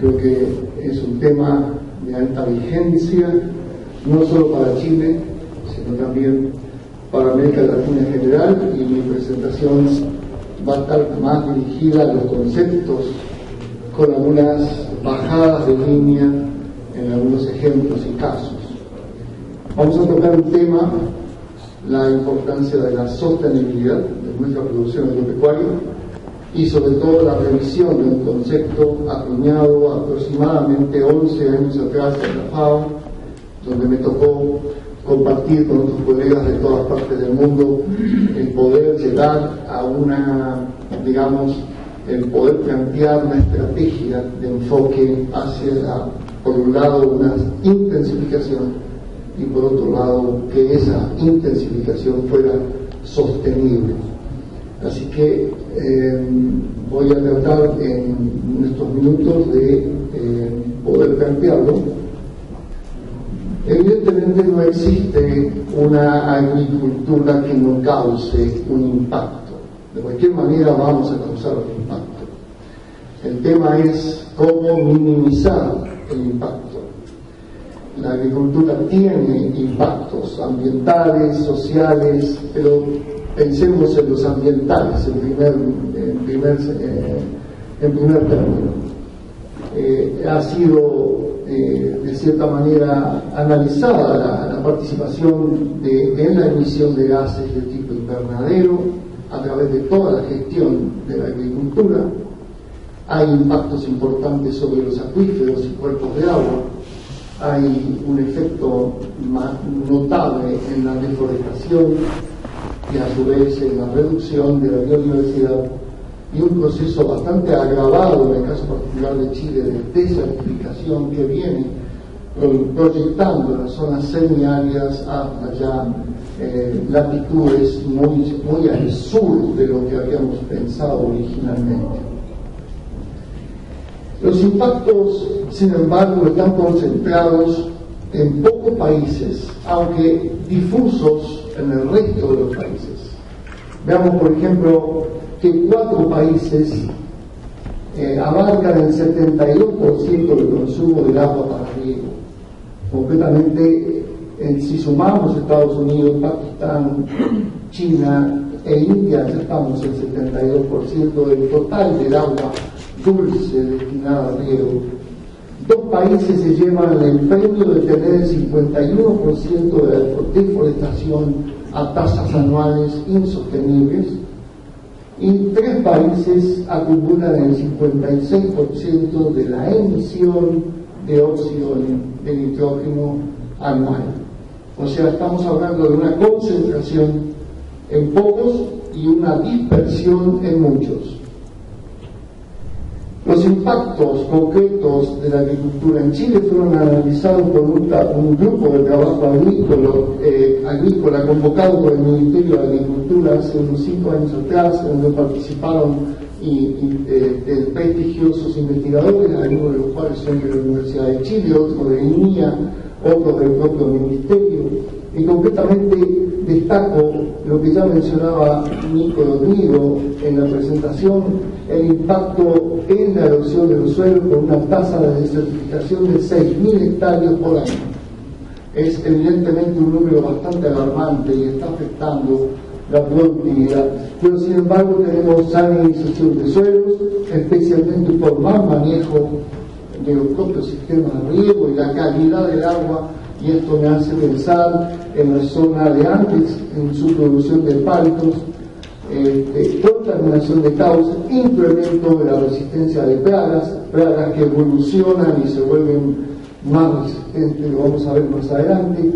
Creo que es un tema de alta vigencia, no solo para Chile, sino también para América Latina en general, y mi presentación va a estar más dirigida a los conceptos, con algunas bajadas de línea en algunos ejemplos y casos. Vamos a tocar un tema, la importancia de la sostenibilidad de nuestra producción agropecuaria y sobre todo la revisión de un concepto acuñado aproximadamente 11 años atrás en la FAO, donde me tocó compartir con otros colegas de todas partes del mundo el poder llegar a el poder plantear una estrategia de enfoque hacia, por un lado, una intensificación y por otro lado, que esa intensificación fuera sostenible. Así que voy a tratar en estos minutos de poder plantearlo. Evidentemente no existe una agricultura que no cause un impacto. De cualquier manera vamos a causar un impacto. El tema es cómo minimizar el impacto. La agricultura tiene impactos ambientales, sociales, pero pensemos en los ambientales en primer término. Ha sido de cierta manera analizada la participación en la emisión de gases de tipo invernadero a través de toda la gestión de la agricultura. Hay impactos importantes sobre los acuíferos y cuerpos de agua. Hay un efecto más notable en la deforestación y a su vez en la reducción de la biodiversidad, y un proceso bastante agravado en el caso particular de Chile de desertificación que viene proyectando las zonas semiáridas hasta ya latitudes muy al sur de lo que habíamos pensado originalmente. Los impactos, sin embargo, están concentrados en pocos países, aunque difusos en el resto de los países. Veamos, por ejemplo, que 4 países abarcan el 72% del consumo del agua para riego. Concretamente, si sumamos Estados Unidos, Pakistán, China e India, ya estamos en el 72% del total del agua dulce destinada a riego. 2 países se llevan el premio de tener el 51% de la deforestación a tasas anuales insostenibles, y 3 países acumulan el 56% de la emisión de óxido de nitrógeno anual. O sea, estamos hablando de una concentración en pocos y una dispersión en muchos. Los impactos concretos de la agricultura en Chile fueron analizados por un grupo de trabajo agrícola convocado por el Ministerio de Agricultura hace unos 5 años atrás, donde participaron prestigiosos investigadores, algunos de los cuales son de la Universidad de Chile, otros de INIA, otros del propio Ministerio. Y concretamente destaco lo que ya mencionaba Nico Rodrigo en la presentación, el impacto en la erosión del suelo con una tasa de desertificación de 6.000 hectáreas por año. Es evidentemente un número bastante alarmante y está afectando la productividad. Pero sin embargo tenemos salinización de suelos, especialmente por más manejo de los propios sistemas de riego y la calidad del agua, y esto me hace pensar en la zona de Andes, en su producción de paltos, contaminación de cauces, incremento de la resistencia de plagas que evolucionan y se vuelven más resistentes, lo vamos a ver más adelante,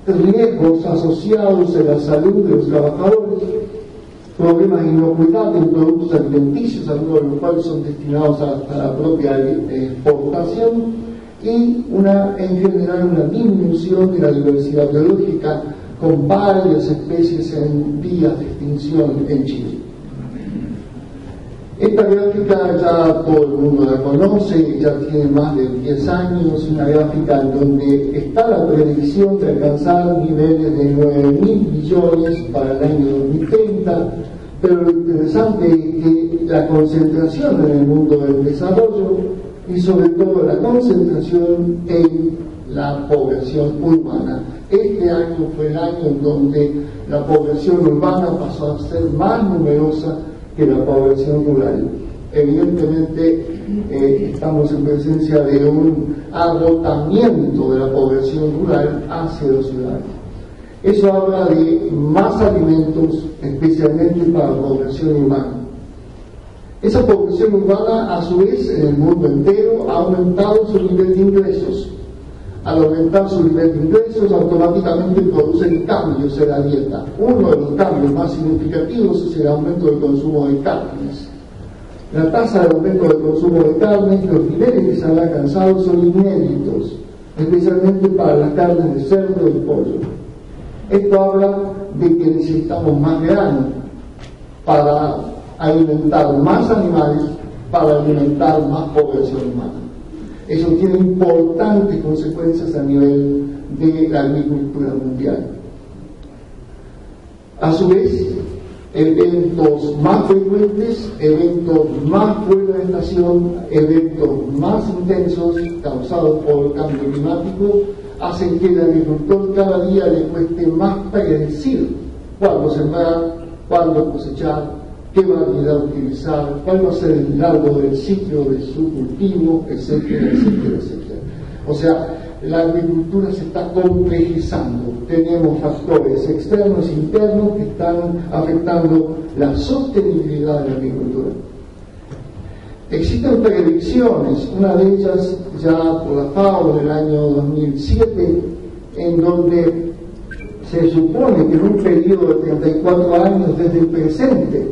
riesgos asociados a la salud de los trabajadores, problemas de inocuidad en productos alimenticios, algunos de los cuales son destinados a la propia exportación, y en general una disminución de la diversidad biológica con varias especies en vías de extinción en Chile. Esta gráfica ya todo el mundo la conoce, ya tiene más de 10 años, una gráfica en donde está la predicción de alcanzar niveles de 9.000 billones para el año 2030, pero lo interesante es que la concentración en el mundo del desarrollo y sobre todo la concentración en la población urbana. Este año fue el año en donde la población urbana pasó a ser más numerosa que la población rural. Evidentemente estamos en presencia de un agotamiento de la población rural hacia las ciudades. Eso habla de más alimentos, especialmente para la población urbana. Esa población urbana, a su vez, en el mundo entero, ha aumentado su nivel de ingresos. Al aumentar su nivel de ingresos, automáticamente producen cambios en la dieta. Uno de los cambios más significativos es el aumento del consumo de carnes. La tasa de aumento del consumo de carnes, los niveles que se han alcanzado son inéditos, especialmente para las carnes de cerdo y pollo. Esto habla de que necesitamos más grano para alimentar más animales, para alimentar más población humana. Eso tiene importantes consecuencias a nivel de la agricultura mundial. A su vez, eventos más frecuentes, eventos más fuera de estación, eventos más intensos causados por el cambio climático hacen que el agricultor cada día le cueste más predecir cuándo sembrar, cuándo cosechar, qué variedad utilizar, cuál va a ser el largo del ciclo de su cultivo, etcétera, etcétera, etcétera. O sea, la agricultura se está complejizando. Tenemos factores externos e internos que están afectando la sostenibilidad de la agricultura. Existen predicciones, una de ellas ya por la FAO del año 2007, en donde se supone que en un periodo de 34 años desde el presente,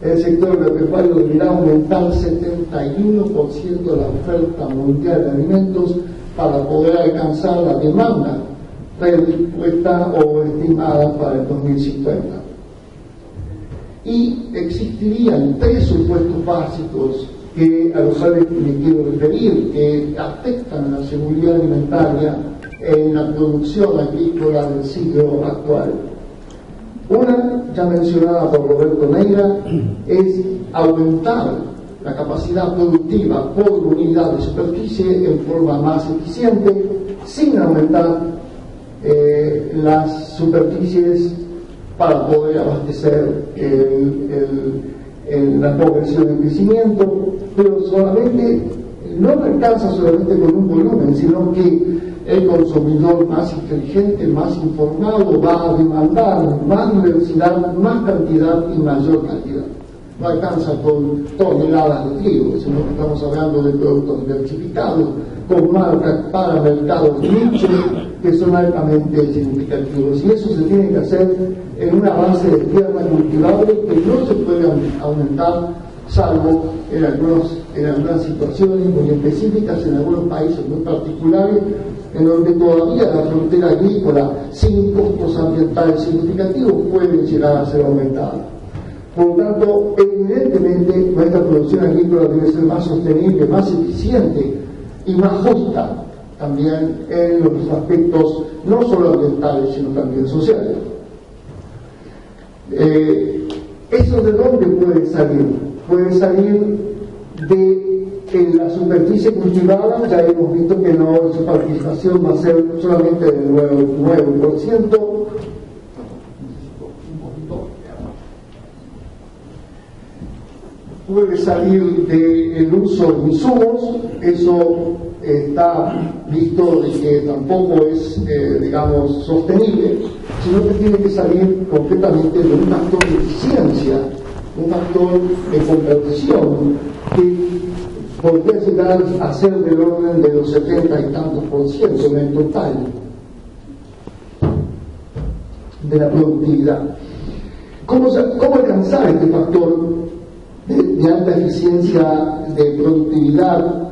el sector agropecuario deberá aumentar 71% de la oferta mundial de alimentos para poder alcanzar la demanda predispuesta o estimada para el 2050. Y existirían tres supuestos básicos a los cuales me quiero referir, que afectan la seguridad alimentaria en la producción agrícola del siglo actual. Una, ya mencionada por Roberto Neira, es aumentar la capacidad productiva por unidad de superficie en forma más eficiente, sin aumentar las superficies para poder abastecer la población en crecimiento, pero solamente no alcanza solamente con un volumen, sino que el consumidor más inteligente, más informado, va a demandar más diversidad, más cantidad y mayor cantidad. No alcanza con toneladas de trigo, sino que estamos hablando de productos diversificados, con marcas para mercados nicho que son altamente significativos. Y eso se tiene que hacer en una base de tierra cultivable que no se puede aumentar, salvo en algunas situaciones muy específicas, en algunos países muy particulares, en donde todavía la frontera agrícola sin costos ambientales significativos puede llegar a ser aumentada. Por lo tanto, evidentemente nuestra producción agrícola debe ser más sostenible, más eficiente y más justa también en los aspectos no solo ambientales sino también sociales. ¿Eso de dónde puede salir? Puede salir de la superficie cultivada. Ya hemos visto que su participación va a ser solamente del 9%. Puede salir del uso de insumos. Eso está visto de que tampoco es, sostenible, sino que tiene que salir completamente de un factor de eficiencia, un factor de conversión que podría llegar a ser del orden de los 70 y tantos % en el total de la productividad. ¿Cómo alcanzar este factor de alta eficiencia de productividad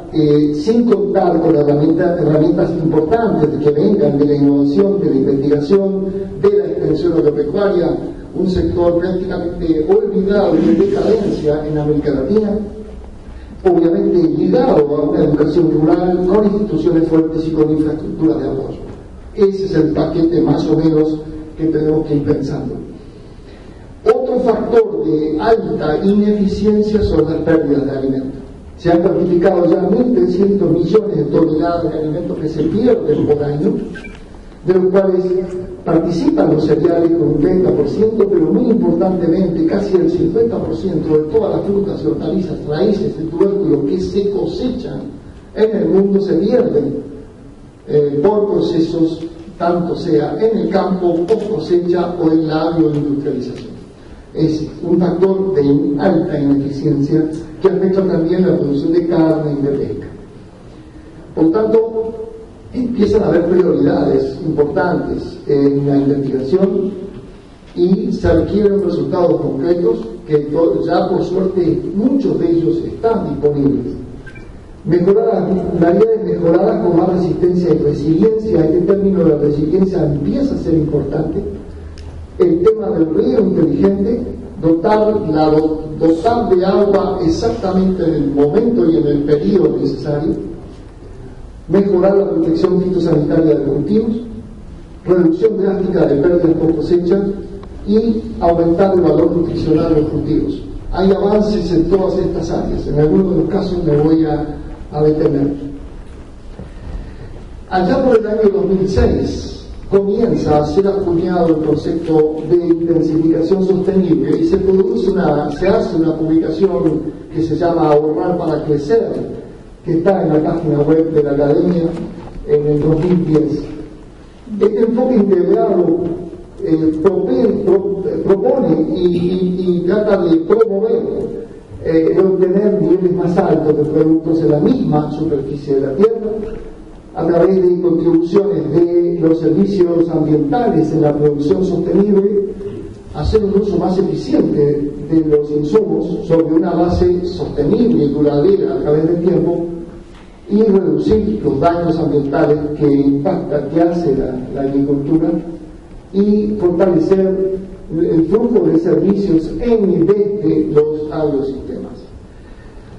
sin contar con herramientas importantes que vengan de la innovación, de la investigación, de la extensión agropecuaria, un sector prácticamente olvidado y en decadencia en América Latina, obviamente ligado a una educación rural con instituciones fuertes y con infraestructuras de apoyo? Ese es el paquete más o menos que tenemos que ir pensando. Otro factor de alta ineficiencia son las pérdidas de alimentos. Se han cuantificado ya 1.300 millones de toneladas de alimentos que se pierden por año, de los cuales participan los cereales con un 30%, pero muy importantemente casi el 50% de todas las frutas y hortalizas, raíces y tubérculos que se cosechan en el mundo se pierden por procesos, tanto sea en el campo, post cosecha o en la agroindustrialización. Es un factor de alta ineficiencia que afecta también la producción de carne y de pesca. Por tanto, empiezan a haber prioridades importantes en la investigación y se requieren resultados concretos que ya por suerte muchos de ellos están disponibles. Variedades mejoradas con más resistencia y resiliencia. Este término de la resiliencia empieza a ser importante. El tema del riego inteligente, dotar de agua exactamente en el momento y en el periodo necesario, mejorar la protección fitosanitaria de cultivos, reducción drástica de pérdidas por cosecha y aumentar el valor nutricional de los cultivos. Hay avances en todas estas áreas, en algunos de los casos me voy a detener. Allá por el año 2006 comienza a ser acuñado el concepto de intensificación sostenible y se hace una publicación que se llama Ahorrar para Crecer, que está en la página web de la Academia en el 2010. Este enfoque integrado propone y trata de promover obtener niveles más altos de productos en la misma superficie de la Tierra a través de contribuciones de los servicios ambientales en la producción sostenible, hacer un uso más eficiente de los insumos sobre una base sostenible y duradera a través del tiempo y reducir los daños ambientales que hace la agricultura y fortalecer el flujo de servicios en y desde los agrosistemas.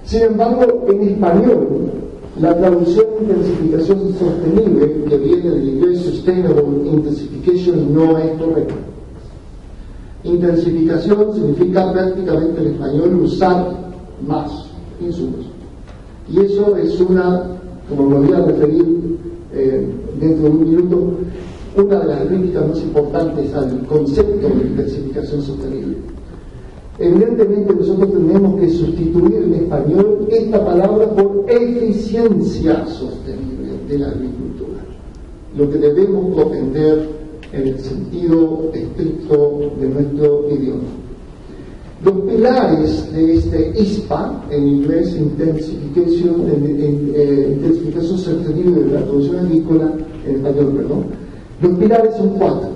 Sin embargo, en español, la traducción intensificación sostenible, que viene del inglés Sustainable Intensification, no es correcta. Intensificación significa prácticamente en español usar más insumos. Y eso es como me voy a referir dentro de un minuto, una de las críticas más importantes al concepto de intensificación sostenible. Evidentemente nosotros tenemos que sustituir en español esta palabra por eficiencia sostenible de la agricultura, lo que debemos propender en el sentido estricto de nuestro idioma. Los pilares de este ISPA, en inglés intensificación sostenible de la producción agrícola, en español, perdón, los pilares son 4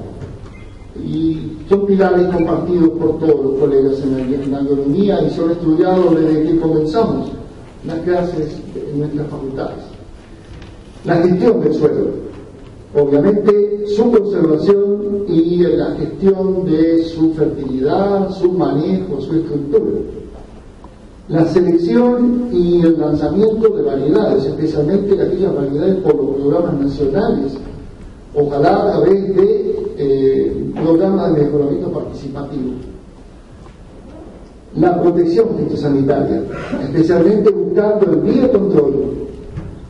y son pilares compartidos por todos los colegas en la agronomía y son estudiados desde que comenzamos las clases en nuestras facultades. La gestión del suelo, obviamente su conservación y la gestión de su fertilidad, su manejo, su estructura. La selección y el lanzamiento de variedades, especialmente aquellas variedades por los programas nacionales, ojalá a través de programas de mejoramiento participativo. La protección fitosanitaria, especialmente buscando el biocontrol,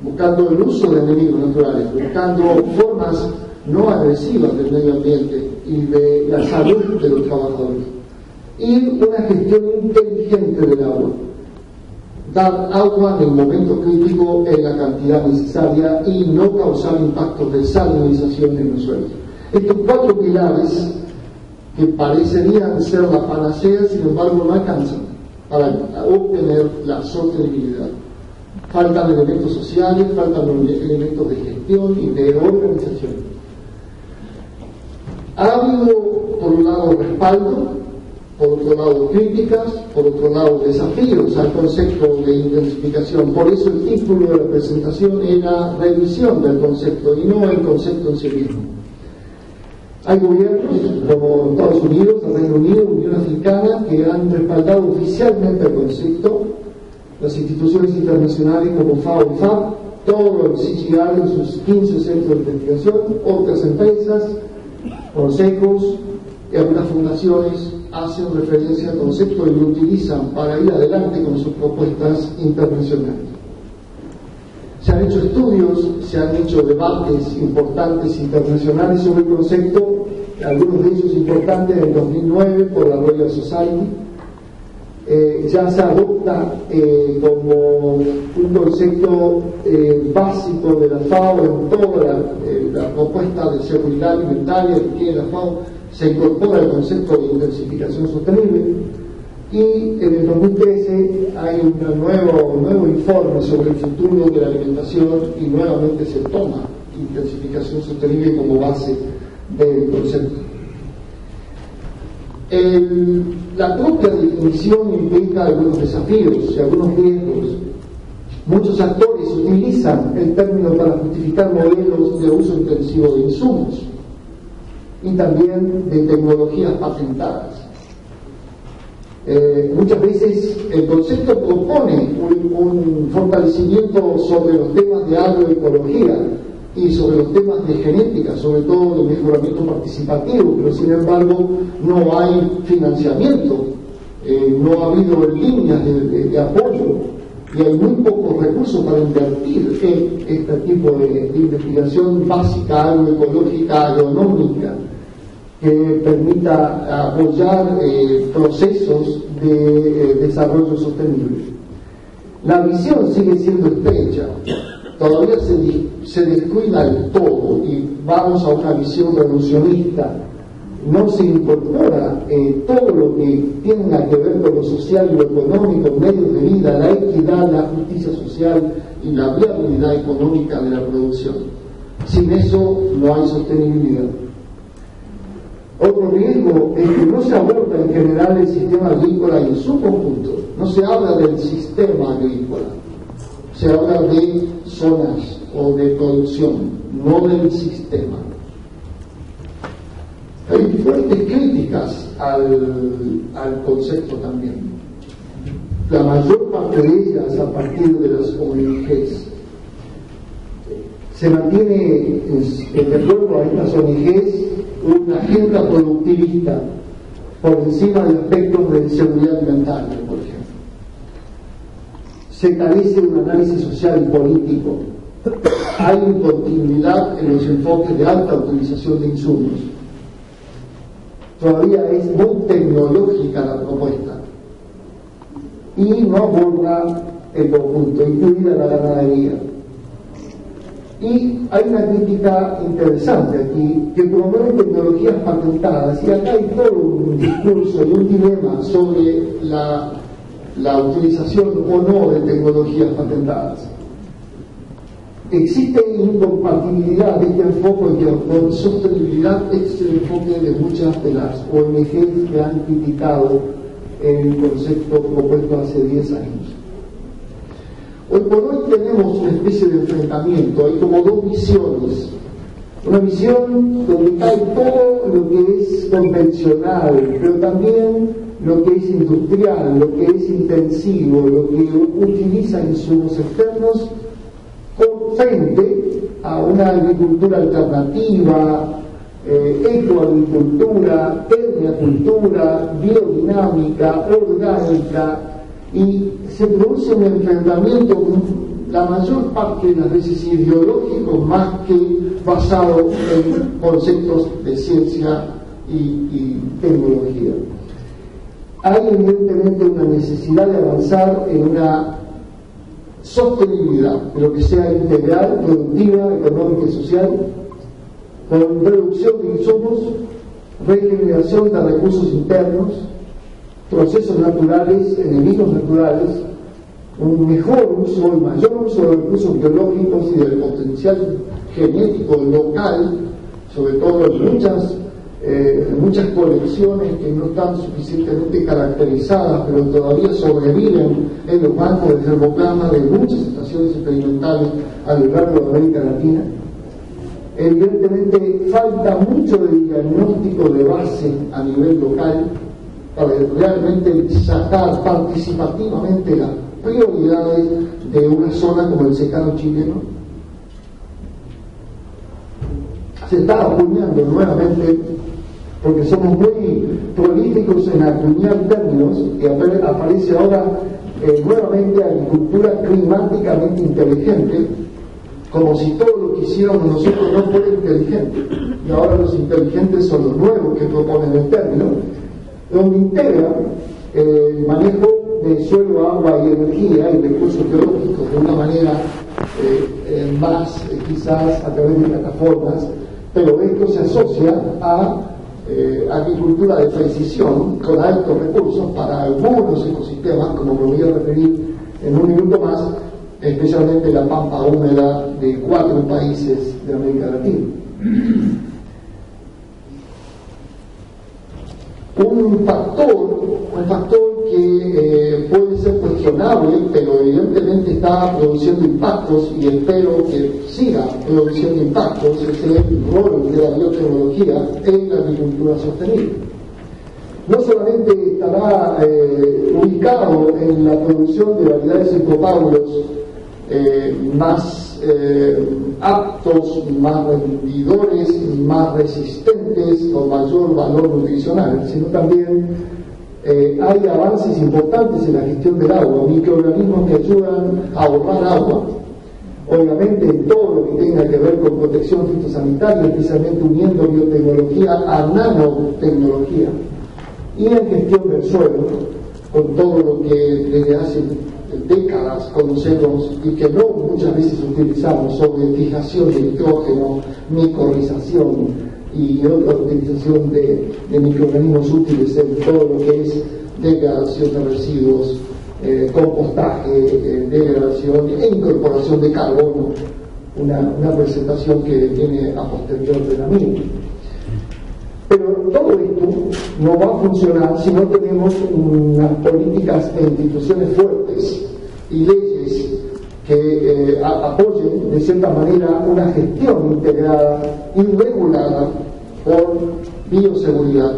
buscando el uso de enemigos naturales, buscando formas no agresivas del medio ambiente y de la salud de los trabajadores. Y una gestión inteligente del agua. Dar agua en el momento crítico en la cantidad necesaria y no causar impactos de salinización en los suelos. Estos 4 pilares, que parecerían ser la panacea, sin embargo no alcanzan para obtener la sostenibilidad. Faltan elementos sociales, faltan elementos de gestión y de organización. Ha habido, por un lado, respaldo, por otro lado, críticas, por otro lado, desafíos al concepto de intensificación. Por eso el título de la presentación era revisión del concepto y no el concepto en sí mismo. Hay gobiernos como Estados Unidos, el Reino Unido, Unión Africana, que han respaldado oficialmente el concepto. Las instituciones internacionales como FAO y FAB, todo el CGI en sus 15 centros de investigación, otras empresas, consejos y algunas fundaciones hacen referencia al concepto y lo utilizan para ir adelante con sus propuestas internacionales. Se han hecho estudios, se han hecho debates importantes internacionales sobre el concepto, algunos de ellos importantes en el 2009 por la Royal Society. Ya se adopta como un concepto básico de la FAO en toda la propuesta de seguridad alimentaria que tiene la FAO. Se incorpora el concepto de intensificación sostenible, y en el 2013 hay un nuevo informe sobre el futuro de la alimentación y nuevamente se toma intensificación sostenible como base del concepto. La propia definición implica algunos desafíos y algunos riesgos. Muchos actores utilizan el término para justificar modelos de uso intensivo de insumos y también de tecnologías patentadas. Muchas veces el concepto propone un fortalecimiento sobre los temas de agroecología y sobre los temas de genética, sobre todo de mejoramiento participativo, pero sin embargo no hay financiamiento, no ha habido líneas de apoyo y hay muy pocos recursos para invertir en este tipo de investigación básica, agroecológica, agronómica, que permita apoyar procesos de desarrollo sostenible. La visión sigue siendo estrecha, todavía se descuida el todo y vamos a una visión revolucionista. No se incorpora todo lo que tenga que ver con lo social y lo económico, medios de vida, la equidad, la justicia social y la viabilidad económica de la producción. Sin eso no hay sostenibilidad. Otro riesgo es que no se aborda en general el sistema agrícola en su conjunto. No se habla del sistema agrícola, se habla de zonas o de producción, no del sistema. Hay fuertes críticas al concepto también. La mayor parte de ellas a partir de las ONGs. Se mantiene, de acuerdo a estas ONGs, una agenda productivista por encima de aspectos de seguridad alimentaria, por ejemplo. Se carece de un análisis social y político. Hay incontinuidad en los enfoques de alta utilización de insumos. Todavía es muy tecnológica la propuesta y no aborda el conjunto, incluida la ganadería. Y hay una crítica interesante aquí que promueve tecnologías patentadas, y acá hay todo un discurso y un dilema sobre la utilización o no de tecnologías patentadas. Existe incompatibilidad de este enfoque con sostenibilidad. Este es el enfoque de muchas de las ONGs que han criticado el concepto propuesto hace 10 años. Hoy por hoy tenemos una especie de enfrentamiento, hay como dos visiones. Una visión donde cae todo lo que es convencional, pero también lo que es industrial, lo que es intensivo, lo que utiliza insumos externos, frente a una agricultura alternativa, ecoagricultura, permacultura, biodinámica, orgánica, y se produce un enfrentamiento la mayor parte de las veces ideológico más que basado en conceptos de ciencia y tecnología. Hay evidentemente una necesidad de avanzar en una sostenibilidad, de lo que sea integral, productiva, económica y social, con reducción de insumos, regeneración de recursos internos, procesos naturales, enemigos naturales, un mejor uso, el mayor uso de recursos biológicos y del potencial genético local, sobre todo en muchas colecciones que no están suficientemente caracterizadas, pero todavía sobreviven en los bancos de germoplasma de muchas estaciones experimentales a lo largo de América Latina. Evidentemente falta mucho de diagnóstico de base a nivel local para realmente sacar participativamente las prioridades de una zona como el secano chileno. Se está apuñando nuevamente porque somos muy prolíficos en acuñar términos, y aparece ahora nuevamente agricultura climáticamente inteligente, como si todo lo que hiciéramos nosotros no fuera inteligente, y ahora los inteligentes son los nuevos que proponen el término, donde integra el manejo de suelo, agua y energía y recursos geológicos de una manera más quizás a través de plataformas, pero esto se asocia a agricultura de precisión con altos recursos para algunos ecosistemas, como me voy a referir en un minuto más, especialmente la pampa húmeda de 4 países de América Latina. Un factor que puede ser cuestionable, pero evidentemente está produciendo impactos y espero que siga produciendo impactos, es el rol de la biotecnología en la agricultura sostenible. No solamente estará ubicado en la producción de variedades hipopábulos más aptos, más rendidores, más resistentes, con mayor valor nutricional, sino también hay avances importantes en la gestión del agua, microorganismos que ayudan a ahorrar agua, obviamente en todo lo que tenga que ver con protección fitosanitaria, especialmente uniendo biotecnología a nanotecnología, y en gestión del suelo, con todo lo que desde hace décadas conocemos y que no muchas veces utilizamos, sobre fijación de nitrógeno, micorrización y otra utilización de microorganismos útiles en todo lo que es degradación de residuos, compostaje, degradación e incorporación de carbono, una presentación que viene a posterior de la misma. Pero todo esto no va a funcionar si no tenemos unas políticas e instituciones fuertes y leyes que apoyen de cierta manera una gestión integrada y regulada por bioseguridad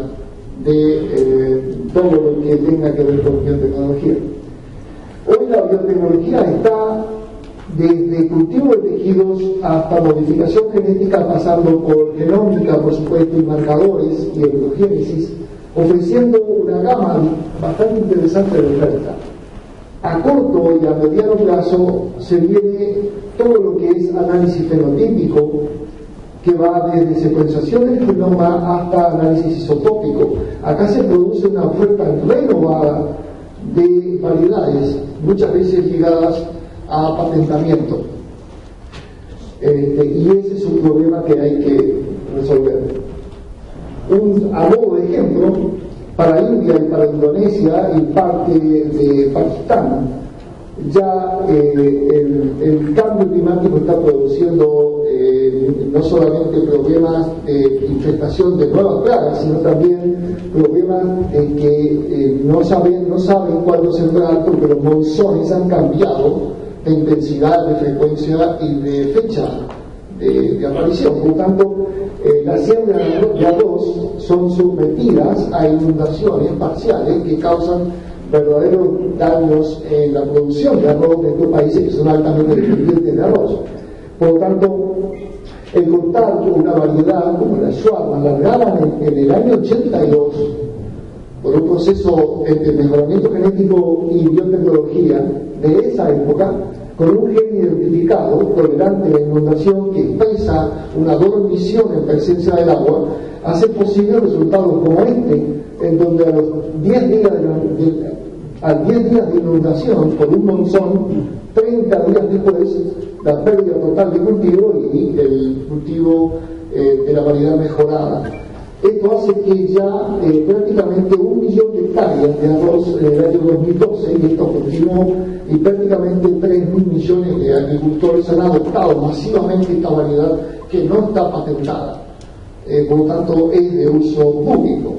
de todo lo que tenga que ver con biotecnología. Hoy la biotecnología está desde cultivo de tejidos hasta modificación genética, pasando por genómica, por supuesto, y marcadores y endogénesis, ofreciendo una gama bastante interesante de oferta. A corto y a mediano plazo se viene todo lo que es análisis fenotípico, que va desde secuenciación del genoma hasta análisis isotópico. Acá se produce una oferta renovada de variedades, muchas veces ligadas a patentamiento, y ese es un problema que hay que resolver. A modo de ejemplo, para India y para Indonesia y parte de Pakistán, ya el cambio climático está produciendo no solamente problemas de infestación de nuevas plagas, sino también problemas de que no saben cuándo sembrar, porque los monzones han cambiado de intensidad, de frecuencia y de fecha de aparición. Por lo tanto, las siembras de arroz son sometidas a inundaciones parciales que causan verdaderos daños en la producción de arroz de estos países que son altamente dependientes de arroz. Por lo tanto, el contar con una variedad como la Schwarzman, la regalan en el año 82 por un proceso de mejoramiento genético y biotecnología de esa época, con un gen identificado tolerante a la inundación que expresa una dormición en presencia del agua, hace posible resultados como este, en donde a los 10 días de inundación por un monzón, 30 días después, la pérdida total de cultivo y el cultivo de la variedad mejorada. Esto hace que ya prácticamente 1 millón de hectáreas de arroz en el año 2012, y esto continuó, y prácticamente 3.000 millones de agricultores han adoptado masivamente esta variedad que no está patentada, por lo tanto es de uso público.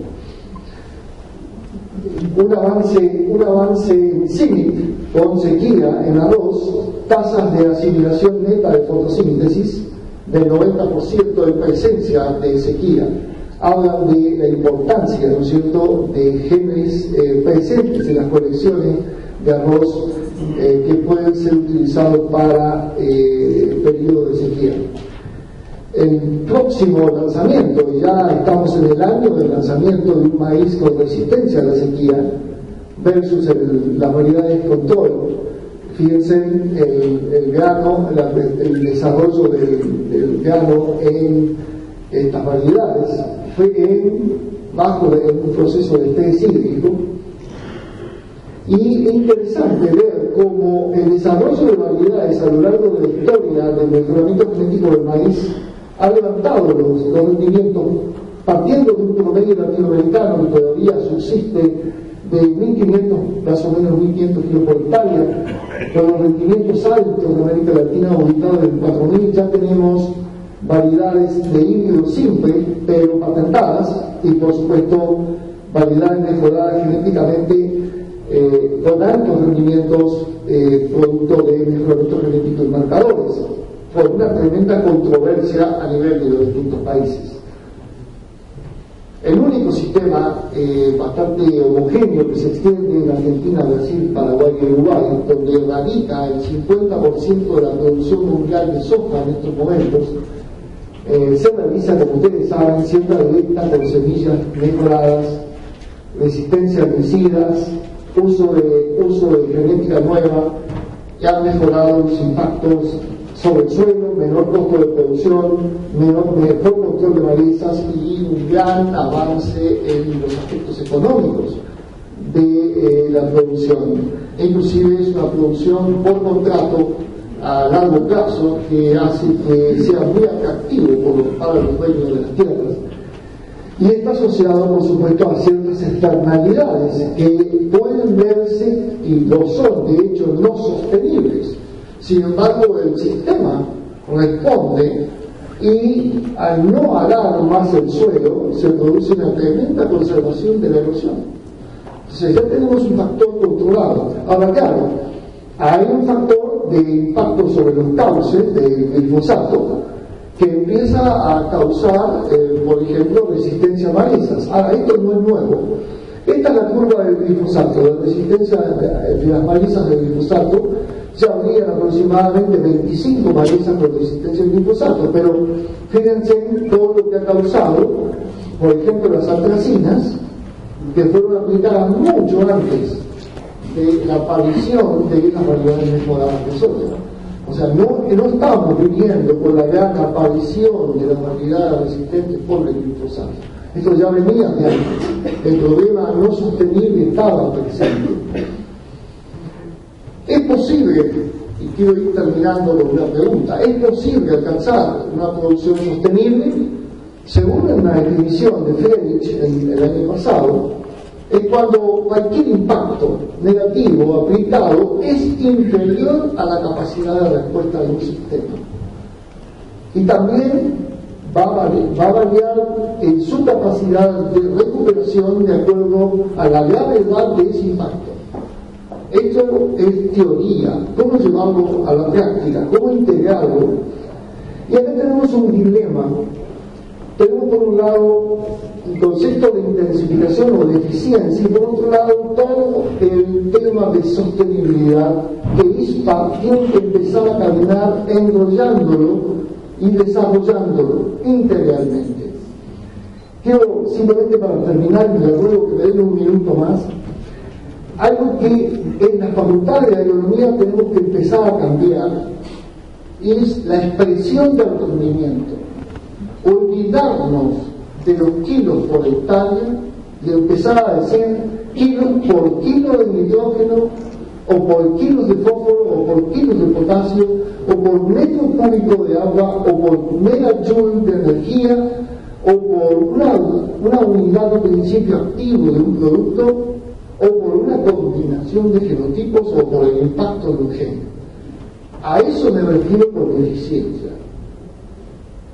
Un avance en CIMIC con sequía en arroz, tasas de asimilación neta de fotosíntesis del 90% en presencia de sequía. Hablan de la importancia, ¿no es cierto?, de genes presentes en las colecciones de arroz que pueden ser utilizados para periodos de sequía. el próximo lanzamiento, y ya estamos en el año del lanzamiento de un maíz con resistencia a la sequía versus las variedades control. Fíjense el grano, el desarrollo del grano en estas variedades fue bajo un proceso de estrés hídrico. Y es interesante ver cómo el desarrollo de variedades a lo largo de la historia del mejoramiento genético del maíz ha levantado los rendimientos, partiendo de un promedio latinoamericano que todavía subsiste de 1.500, más o menos 1.500 kilos por hectárea, con los rendimientos altos de América Latina ubicados en 4.000, ya tenemos variedades de híbrido simple, pero patentadas, y por supuesto variedades mejoradas genéticamente con altos rendimientos producto de mejoramiento genético y marcadores, por una tremenda controversia a nivel de los distintos países. El único sistema bastante homogéneo que se extiende en Argentina, Brasil, Paraguay y Uruguay, donde radica el 50% de la producción mundial de soja en estos momentos, se realiza, como ustedes saben, siembra directa con semillas mejoradas, resistencia a herbicidas, uso de genética nueva, que han mejorado los impactos sobre el suelo, menor costo de producción, mejor control de malezas y un gran avance en los aspectos económicos de la producción. Inclusive es una producción por contrato a largo plazo que hace que sea muy atractivo para los dueños de las tierras. Y está asociado, por supuesto, a ciertas externalidades que pueden verse, y lo son, de hecho, no sostenibles. Sin embargo, el sistema responde y al no arar más el suelo, se produce una tremenda conservación de la erosión. Entonces ya tenemos un factor controlado. Ahora, claro, hay un factor de impacto sobre los cauces del glifosato que empieza a causar, por ejemplo, resistencia a malezas. Ahora, esto no es nuevo. Esta es la curva del glifosato, la resistencia de las malezas del glifosato. Ya habrían aproximadamente 25 malezas con resistencia al glifosato, pero fíjense todo lo que ha causado, por ejemplo, las antracinas, que fueron aplicadas mucho antes de la aparición de las variedades mejoradas de soja. O sea, no estamos viviendo con la gran aparición de las variedades resistentes por el glifosato. Esto ya venía de antes. El problema no sostenible estaba presente. ¿Es posible, y quiero ir terminando con una pregunta, ¿es posible alcanzar una producción sostenible? Según una definición de Friedrich el año pasado, es cuando cualquier impacto negativo aplicado es inferior a la capacidad de respuesta de un sistema. Y también va a variar en su capacidad de recuperación de acuerdo a la gravedad de ese impacto. Esto es teoría. ¿Cómo llevarlo a la práctica? ¿Cómo integrarlo? Y acá tenemos un dilema. Tenemos por un lado el concepto de intensificación o de eficiencia y por otro lado todo el tema de sostenibilidad que ISPA tiene que empezar a caminar enrollándolo y desarrollándolo integralmente. Quiero simplemente para terminar, y le ruego que me den un minuto más, algo que en la Facultad de Agronomía tenemos que empezar a cambiar es la expresión de autonomimiento. Olvidarnos de los kilos por hectárea y empezar a decir kilos por kilo de nitrógeno o por kilos de fósforo o por kilos de potasio o por metro cúbico de agua o por megajoule de energía o por una unidad de principio activo de un producto o por una combinación de genotipos o por el impacto de un gen. A eso me refiero por eficiencia.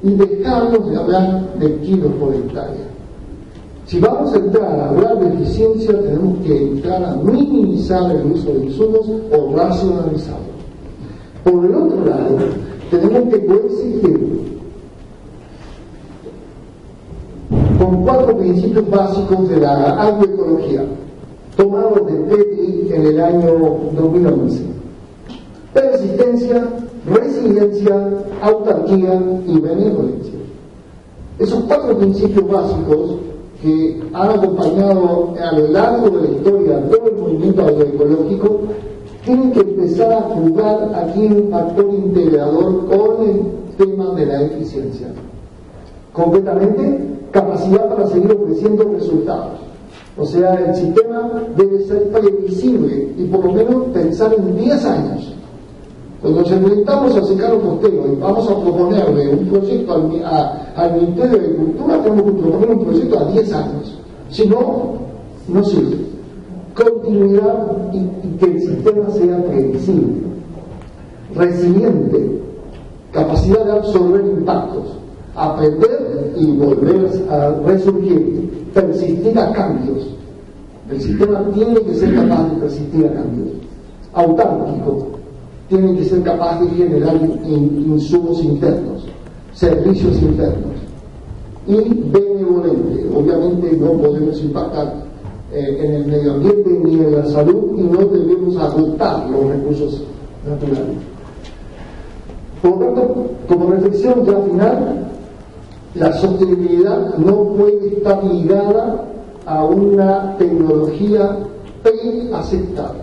Y dejarnos de hablar de kilos por hectárea. Si vamos a entrar a hablar de eficiencia, tenemos que entrar a minimizar el uso de insumos o racionalizarlo. Por el otro lado, tenemos que coexistir con 4 principios básicos de la agroecología, tomados de Petri en el año 2011. Persistencia, resiliencia, autarquía y benevolencia. Esos 4 principios básicos que han acompañado a lo largo de la historia todo el movimiento agroecológico tienen que empezar a jugar aquí un factor integrador con el tema de la eficiencia. Concretamente, capacidad para seguir ofreciendo resultados. O sea, el sistema debe ser previsible y por lo menos pensar en 10 años. Cuando nos enfrentamos a secar los costeros y vamos a proponerle un proyecto al Ministerio de Agricultura, tenemos que proponer un proyecto a 10 años. Si no, no sirve. Continuidad y que el sistema sea previsible, resiliente, capacidad de absorber impactos, aprender y volver a resurgir, persistir a cambios. El sistema tiene que ser capaz de persistir a cambios. Autárquico, tiene que ser capaz de generar insumos internos, servicios internos. Y benevolente, obviamente no podemos impactar en el medio ambiente ni en la salud y no debemos agotar los recursos naturales. Por lo tanto, como reflexión ya final, la sostenibilidad no puede estar ligada a una tecnología preaceptada.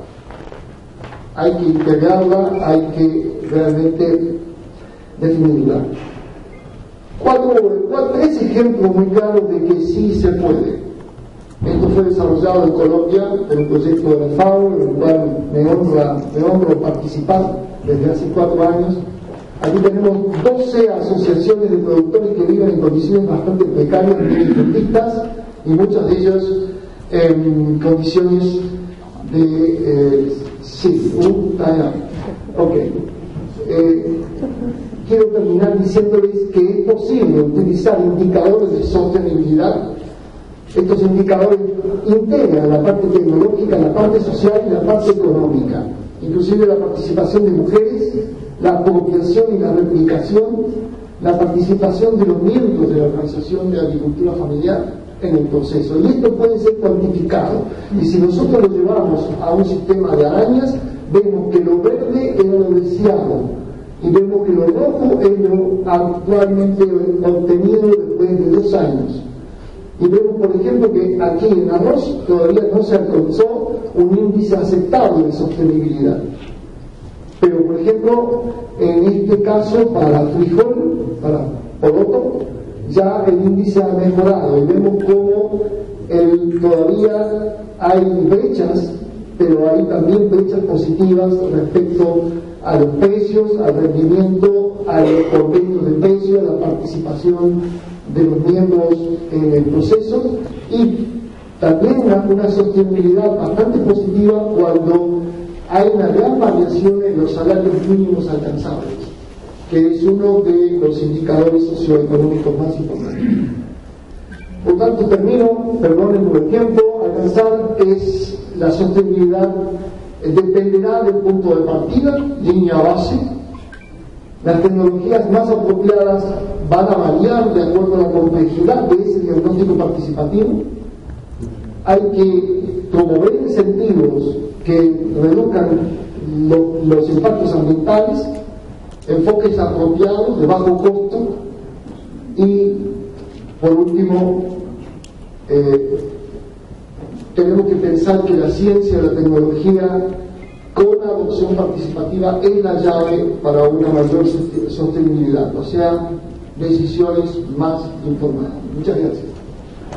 Hay que integrarla, hay que realmente definirla. 3 ejemplos muy claros de que sí se puede. Esto fue desarrollado en Colombia en un proyecto de la FAO, en el cual me honro participar desde hace 4 años. Aquí tenemos 12 asociaciones de productores que viven en condiciones bastante precarias, injustas, y muchas de ellas en condiciones de... quiero terminar diciéndoles que es posible utilizar indicadores de sostenibilidad. Estos indicadores integran la parte tecnológica, la parte social y la parte económica, inclusive la participación de mujeres, la apropiación y la replicación, la participación de los miembros de la Organización de Agricultura Familiar en el proceso. Y esto puede ser cuantificado. Y si nosotros lo llevamos a un sistema de arañas, vemos que lo verde es lo deseado y vemos que lo rojo es lo actualmente obtenido después de 2 años. Y vemos, por ejemplo, que aquí en arroz todavía no se alcanzó un índice aceptable de sostenibilidad. Pero, por ejemplo, en este caso, para frijol, para poroto, ya el índice ha mejorado y vemos cómo todavía hay brechas, pero hay también brechas positivas respecto a los precios, al rendimiento, a los convenios de precio, a la participación de los miembros en el proceso, y también una sostenibilidad bastante positiva cuando hay una gran variación en los salarios mínimos alcanzables, que es uno de los indicadores socioeconómicos más importantes. Por tanto, termino, perdonen por el tiempo, alcanzar es la sostenibilidad, dependerá del punto de partida, línea base. Las tecnologías más apropiadas van a variar de acuerdo a la complejidad de ese diagnóstico participativo. Hay que promover incentivos que reduzcan los impactos ambientales, enfoques apropiados de bajo costo y, por último, tenemos que pensar que la ciencia y la tecnología con adopción participativa es la llave para una mayor sostenibilidad, o sea, decisiones más informadas. Muchas gracias.